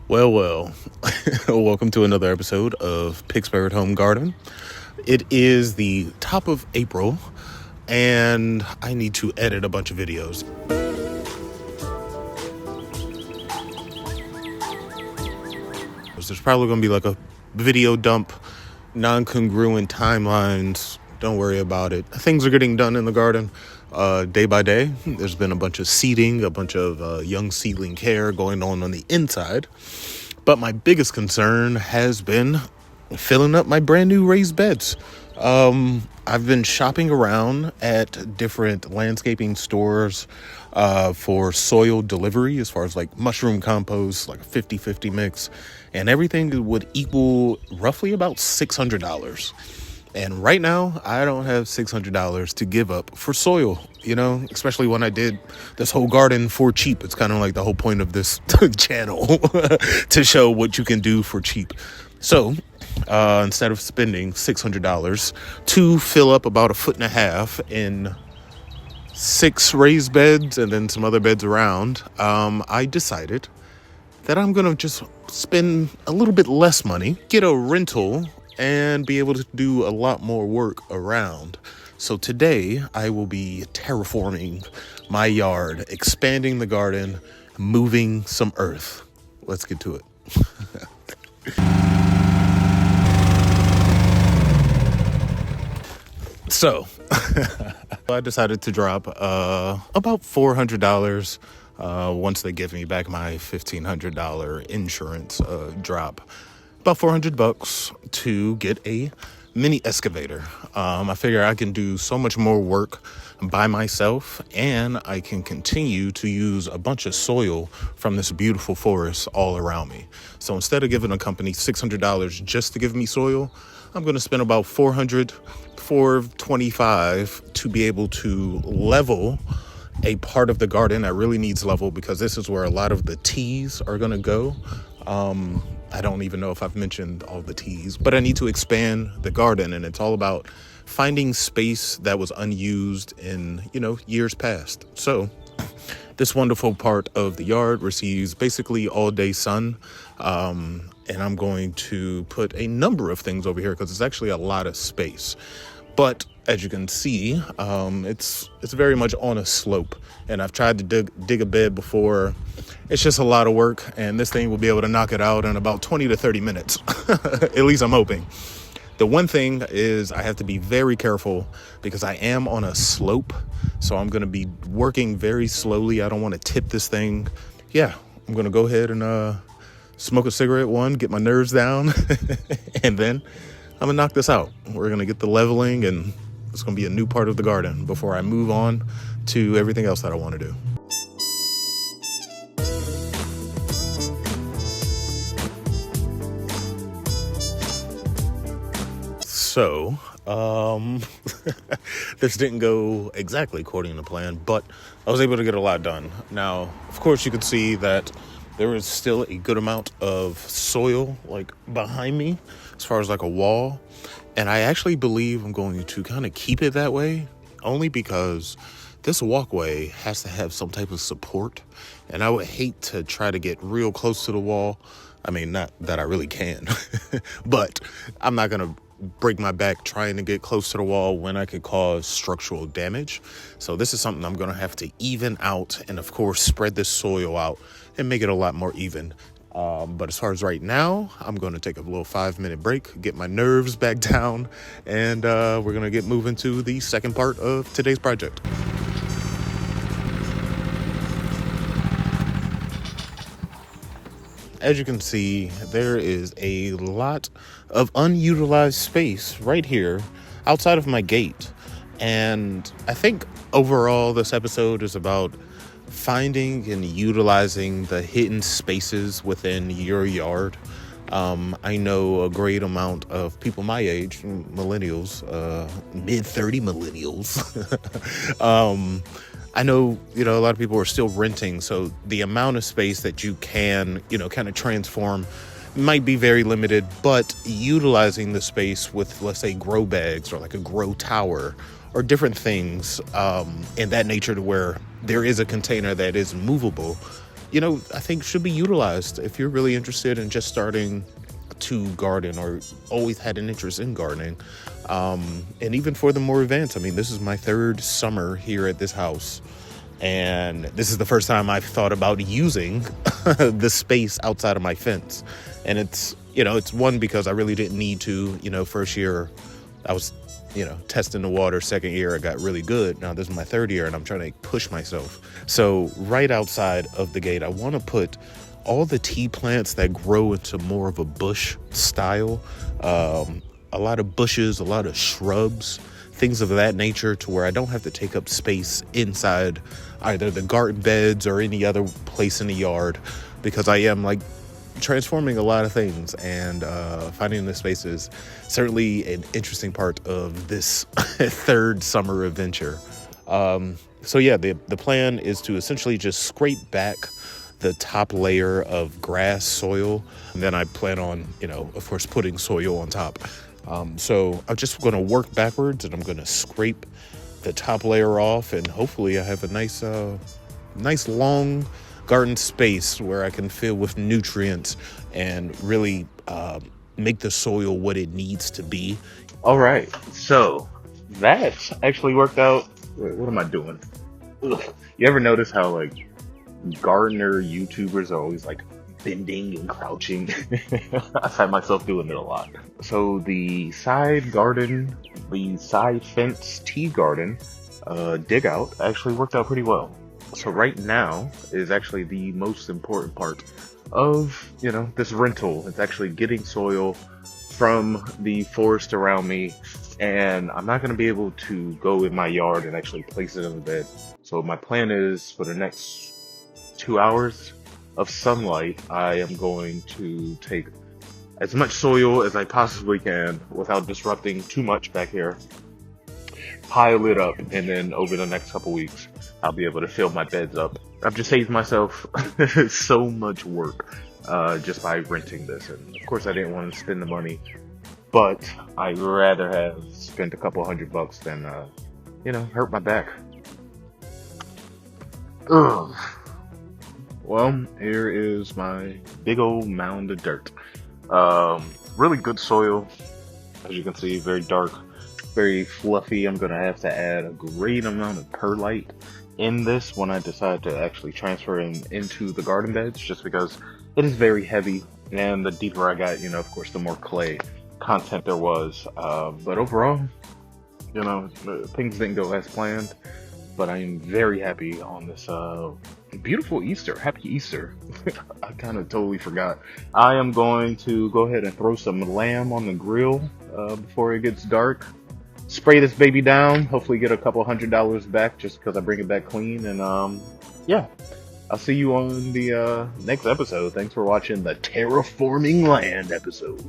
Well, welcome to another episode of Pittsburgh Home Garden. It is the top of April, and I need to edit a bunch of videos. There's probably going to be like a video dump, non-congruent timelines. Don't worry about it. Things are getting done in the garden day by day. There's been a bunch of seeding, a bunch of young seedling care going on the inside. But my biggest concern has been filling up my brand new raised beds. I've been shopping around at different landscaping stores for soil delivery, as far as like mushroom compost, like a 50-50 mix, and everything would equal roughly about $600. And right now, I don't have $600 to give up for soil, especially when I did this whole garden for cheap. It's kind of like the whole point of this channel to show what you can do for cheap. So instead of spending $600 to fill up about 1.5 feet in 6 raised beds and then some other beds around, I decided that I'm going to just spend a little bit less money, get a rental, and be able to do a lot more work around. So today I will be terraforming my yard, expanding the garden, moving some earth. Let's get to it. So I decided to drop about $400 once they give me back my $1,500 insurance drop. About $400 to get a mini excavator. I figure I can do so much more work by myself, and I can continue to use a bunch of soil from this beautiful forest all around me. So instead of giving a company $600 just to give me soil, I'm going to spend about $425 to be able to level a part of the garden that really needs level, because this is where a lot of the teas are going to go. I don't even know if I've mentioned all the teas, but I need to expand the garden, and it's all about finding space that was unused in, years past. So this wonderful part of the yard receives basically all day sun. And I'm going to put a number of things over here because it's actually a lot of space. But as you can see, it's very much on a slope, and I've tried to dig a bed before. It's just a lot of work, and this thing will be able to knock it out in about 20 to 30 minutes. At least I'm hoping. The one thing is I have to be very careful because I am on a slope, so I'm going to be working very slowly. I don't want to tip this thing. Yeah, I'm going to go ahead and smoke a cigarette, get my nerves down, and then I'm going to knock this out. We're going to get the leveling, and it's going to be a new part of the garden before I move on to everything else that I want to do. So, this didn't go exactly according to plan, but I was able to get a lot done. Now, of course, you can see that there is still a good amount of soil behind me as far as a wall. And I actually believe I'm going to kind of keep it that way, only because this walkway has to have some type of support. And I would hate to try to get real close to the wall. I mean, not that I really can, but I'm not going to break my back trying to get close to the wall when I could cause structural damage. So this is something I'm going to have to even out, and of course spread this soil out and make it a lot more even. But as far as right now, I'm going to take a little 5-minute break, get my nerves back down, and we're going to get moving to the second part of today's project. As you can see, there is a lot of unutilized space right here outside of my gate. And I think overall this episode is about finding and utilizing the hidden spaces within your yard. I know a great amount of people my age, millennials, mid-30 millennials. I know, a lot of people are still renting, so the amount of space that you can, kind of transform might be very limited, but utilizing the space with, let's say, grow bags or like a grow tower or different things in that nature, to where there is a container that is movable, I think should be utilized if you're really interested in just starting to garden or always had an interest in gardening. And even for the more advanced, I mean, this is my third summer here at this house. And this is the first time I've thought about using the space outside of my fence. And it's one because I really didn't need to. First year I was, testing the water. Second year I got really good. Now this is my third year and I'm trying to push myself. So right outside of the gate, I want to put all the tea plants that grow into more of a bush style. A lot of bushes, a lot of shrubs, things of that nature, to where I don't have to take up space inside either the garden beds or any other place in the yard, because I am transforming a lot of things, and finding the space is certainly an interesting part of this third summer adventure. So yeah, the plan is to essentially just scrape back the top layer of grass soil, and then I plan on, of course, putting soil on top. So I'm just going to work backwards, and I'm going to scrape the top layer off, and hopefully I have a nice long garden space where I can fill with nutrients and really make the soil what it needs to be. All right, so that actually worked out. Wait, what am I doing? Ugh. You ever notice how gardener YouTubers are always bending and crouching? I find myself doing it a lot. So the side fence tea garden dig out actually worked out pretty well. So right now is actually the most important part of, this rental. It's actually getting soil from the forest around me, and I'm not going to be able to go in my yard and actually place it in the bed. So my plan is, for the next 2 hours of sunlight, I am going to take as much soil as I possibly can without disrupting too much back here, pile it up, and then over the next couple weeks I'll be able to fill my beds up. I've just saved myself so much work just by renting this, and of course I didn't want to spend the money, but I'd rather have spent a couple $100 than hurt my back. Ugh. Well, here is my big old mound of dirt. Really good soil, as you can see, very dark, very fluffy. I'm gonna have to add a great amount of perlite in this when I decide to actually transfer into the garden beds, just because it is very heavy, and the deeper I got, of course, the more clay content there was. But overall, things didn't go as planned, but I am very happy on this beautiful Easter. Happy Easter. I kind of totally forgot. I am going to go ahead and throw some lamb on the grill before it gets dark. Spray this baby down, hopefully get a couple $100 back just because I bring it back clean. And yeah, I'll see you on the next episode. Thanks for watching the Terraforming Land episode.